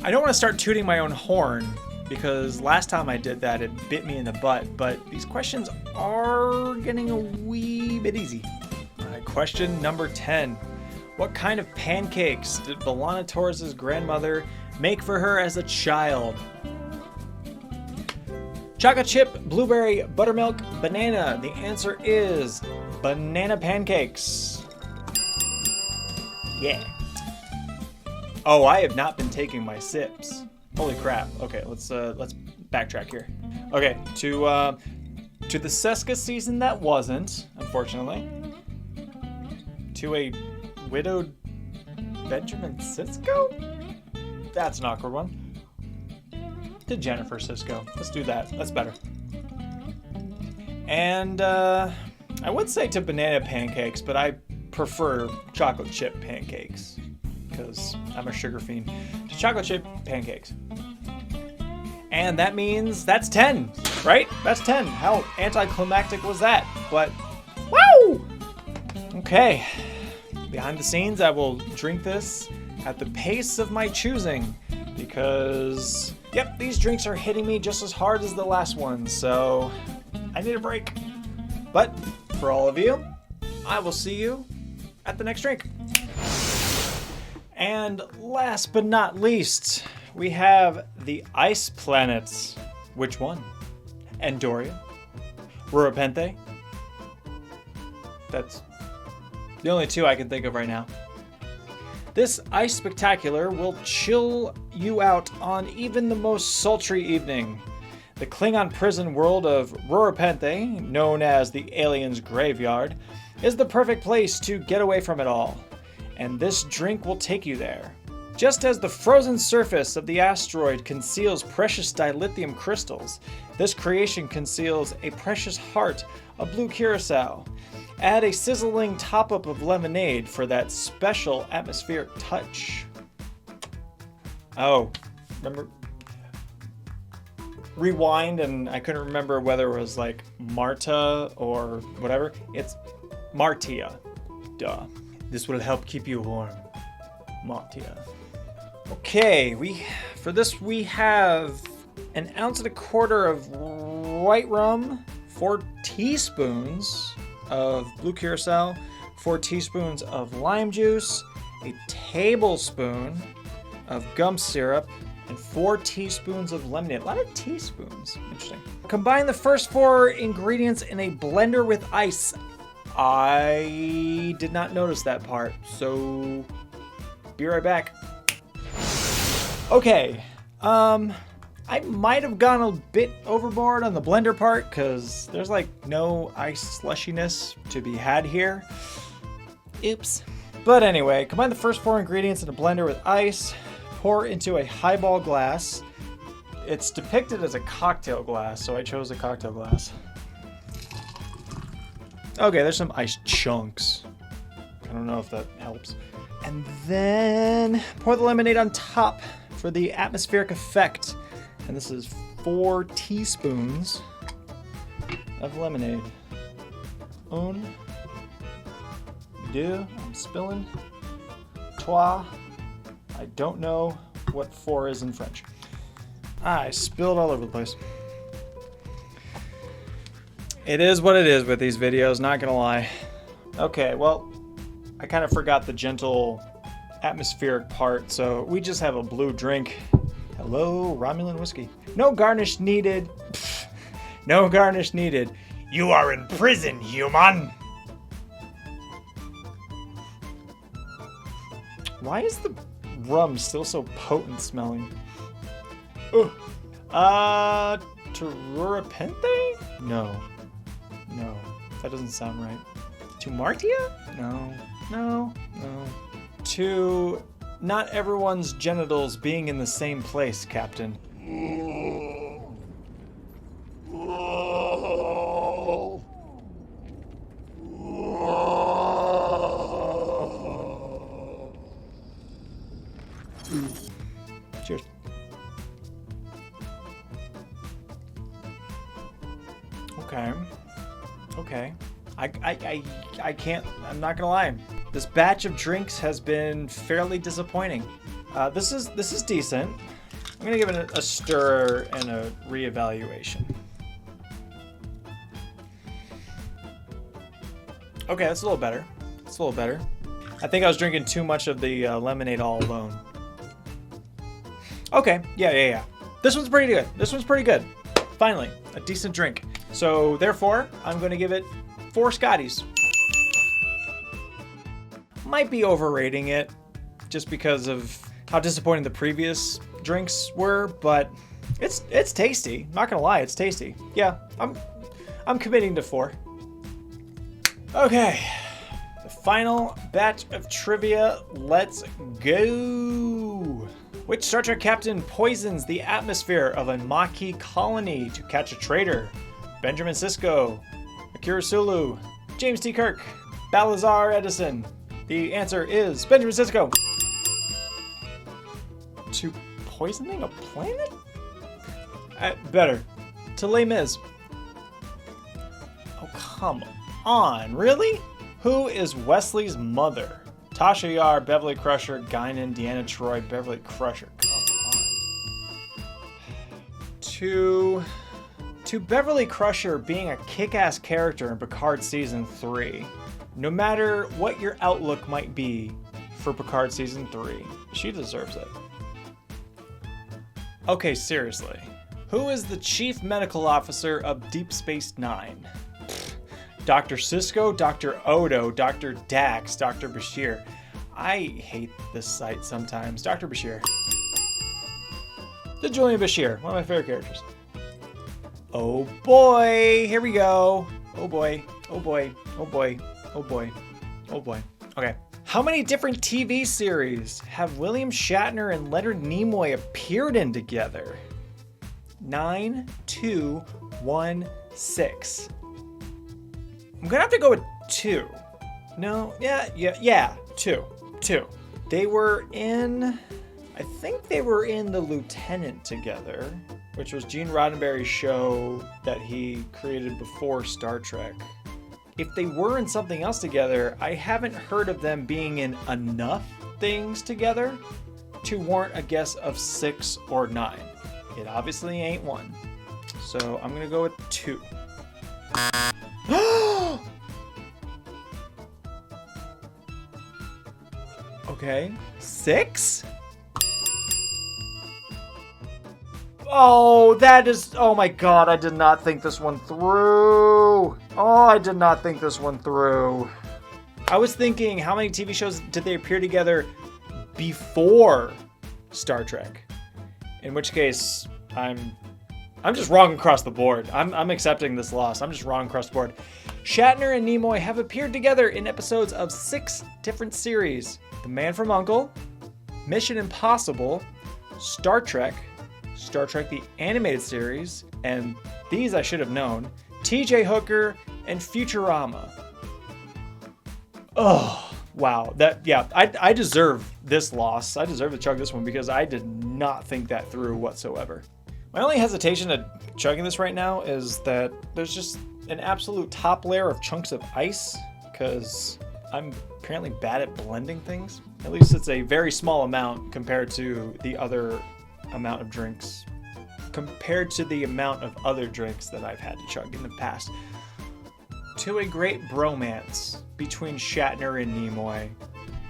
I don't want to start tooting my own horn, because last time I did that, it bit me in the butt, but these questions are getting a wee bit easy. All right, question number 10. What kind of pancakes did B'Elanna Torres' grandmother make for her as a child? Chocolate chip, blueberry, buttermilk, banana. The answer is banana pancakes. Yeah. Oh, I have not been taking my sips. Holy crap. Okay, let's backtrack here. Okay, to To the Seska season that wasn't, unfortunately. To a widowed Benjamin Sisko? That's an awkward one. To Jennifer Sisko. Let's do that. That's better. And I would say to banana pancakes, but I prefer chocolate chip pancakes because I'm a sugar fiend. To chocolate chip pancakes. And that means that's 10, right? That's 10. How anticlimactic was that? But, woo! Okay. Behind the scenes, I will drink this at the pace of my choosing because, yep, these drinks are hitting me just as hard as the last one, so I need a break. But for all of you, I will see you at the next drink. And last but not least, we have the ice planets. Which one? Andoria? Rura Penthe? That's the only two I can think of right now. This ice spectacular will chill you out on even the most sultry evening. The Klingon prison world of Rura Penthe, known as the Alien's Graveyard, is the perfect place to get away from it all. And this drink will take you there. Just as the frozen surface of the asteroid conceals precious dilithium crystals, this creation conceals a precious heart of blue curacao. Add a sizzling top-up of lemonade for that special atmospheric touch. Oh, remember? Rewind, and I couldn't remember whether it was like Marta or whatever. It's Martia. Duh. This will help keep you warm. Martia. Okay, for this we have 1.25 ounces of white rum, 4 teaspoons of blue curacao, 4 teaspoons of lime juice, a tablespoon of gum syrup, and 4 teaspoons of lemonade. A lot of teaspoons. Interesting. Combine the first 4 ingredients in a blender with ice. I did not notice that part, so be right back. Okay, I might have gone a bit overboard on the blender part because there's like no ice slushiness to be had here. Oops. But anyway, combine the first 4 ingredients in a blender with ice, pour into a highball glass. It's depicted as a cocktail glass, so I chose a cocktail glass. Okay, there's some ice chunks. I don't know if that helps. And then pour the lemonade on top for the atmospheric effect. And this is 4 teaspoons of lemonade. 1, 2, I'm spilling. 3, I don't know what 4 is in French. I spilled all over the place. It is what it is with these videos, not gonna lie. Okay, well, I kind of forgot the gentle atmospheric part, so we just have a blue drink. Hello, Romulan whiskey. No garnish needed. Pfft, no garnish needed. You are in prison, human! Why is the rum still so potent smelling? Ugh. To Rura Penthe? No. No, that doesn't sound right. To Martia? No. To not everyone's genitals being in the same place, Captain. Cheers. Okay. I can't, I'm not gonna lie. This batch of drinks has been fairly disappointing. This is decent. I'm gonna give it a stir and a reevaluation. Okay, that's a little better. I think I was drinking too much of the lemonade all alone. Okay, yeah. This one's pretty good. Finally, a decent drink. So therefore, I'm going to give it 4 Scotties. Might be overrating it just because of how disappointing the previous drinks were, but it's tasty. Not gonna lie, it's tasty. Yeah, I'm I'm committing to 4. Okay, the final batch of trivia. Let's go. Which Star Trek captain poisons the atmosphere of a Maquis colony to catch a traitor? Benjamin Sisko, Akira Sulu, James T. Kirk, Balazar Edison. The answer is Benjamin Sisko. To poisoning a planet? Better. To Les Mis. Oh, come on, really? Who is Wesley's mother? Tasha Yar, Beverly Crusher, Guinan, Deanna Troi, Beverly Crusher. Come on. To Beverly Crusher being a kick-ass character in Picard Season 3. No matter what your outlook might be for Picard Season 3, she deserves it. Okay, seriously. Who is the chief medical officer of Deep Space Nine? Dr. Sisko, Dr. Odo, Dr. Dax, Dr. Bashir. I hate this site sometimes. Dr. Bashir. The Julian Bashir, one of my favorite characters. Oh boy, here we go. Oh boy, oh boy, oh boy, oh boy, oh boy. Okay. How many different TV series have William Shatner and Leonard Nimoy appeared in together? 9, 2, 1, 6. I'm gonna have to go with 2. No, yeah, 2. They were in, I think they were in The Lieutenant together, which was Gene Roddenberry's show that he created before Star Trek. If they were in something else together, I haven't heard of them being in enough things together to warrant a guess of 6 or 9. It obviously ain't 1. So I'm gonna go with 2. Okay, 6? Oh, that is, oh my god, I did not think this one through. Oh, I did not think this one through. I was thinking, how many TV shows did they appear together before Star Trek? In which case, I'm just wrong across the board. I'm accepting this loss. I'm just wrong across the board. Shatner and Nimoy have appeared together in episodes of 6 different series. The Man from U.N.C.L.E., Mission Impossible, Star Trek the Animated Series, and these I should have known, TJ Hooker, and Futurama. Oh, wow. I deserve this loss. I deserve to chug this one because I did not think that through whatsoever. My only hesitation at chugging this right now is that there's just an absolute top layer of chunks of ice because I'm apparently bad at blending things. At least it's a very small amount compared to the other amount of drinks. Compared to the amount of other drinks that I've had to chug in the past. To a great bromance between Shatner and Nimoy.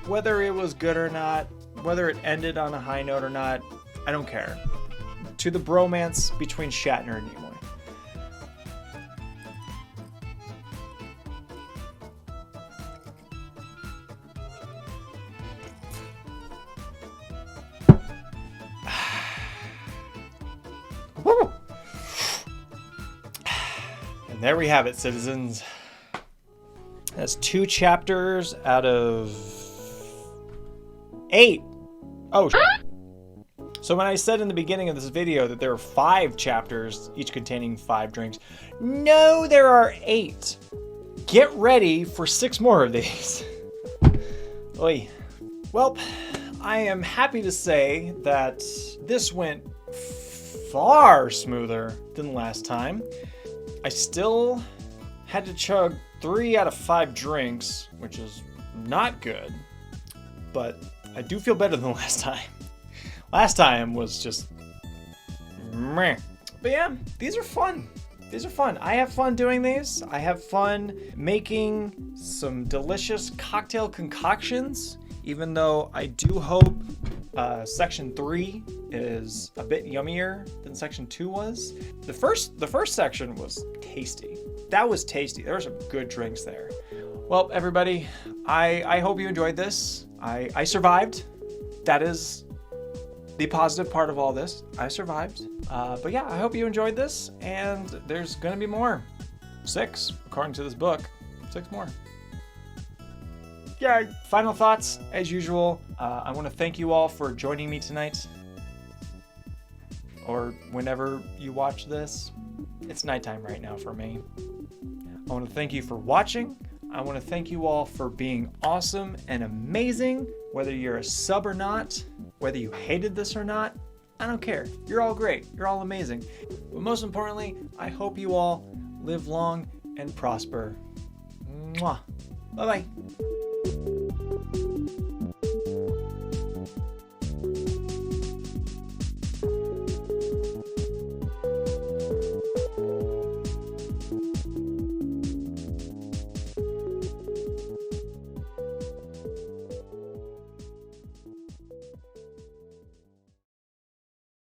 Whether it was good or not, whether it ended on a high note or not, I don't care. To the bromance between Shatner and Nimoy. And there we have it, citizens. That's 2 chapters out of 8. Oh, so when I said in the beginning of this video that there are 5 chapters, each containing 5 drinks, no, there are 8. Get ready for 6 more of these. Oy. Well, I am happy to say that this went far smoother than last time. I still had to chug 3 out of 5 drinks, which is not good, but I do feel better than last time. Last time was just meh. But yeah, these are fun. These are fun. I have fun doing these. I have fun making some delicious cocktail concoctions, even though I do hope section 3 is a bit yummier than section 2 was. The first section was tasty. That was tasty. There were some good drinks there. Well, everybody, I hope you enjoyed this. I survived. That is the positive part of all this. I survived. But yeah, I hope you enjoyed this, and there's gonna be more. 6, according to this book. 6 more. Yeah, final thoughts, as usual. I want to thank you all for joining me tonight. Or whenever you watch this. It's nighttime right now for me. I want to thank you for watching. I want to thank you all for being awesome and amazing. Whether you're a sub or not, whether you hated this or not, I don't care. You're all great. You're all amazing. But most importantly, I hope you all live long and prosper. Mwah. Bye-bye.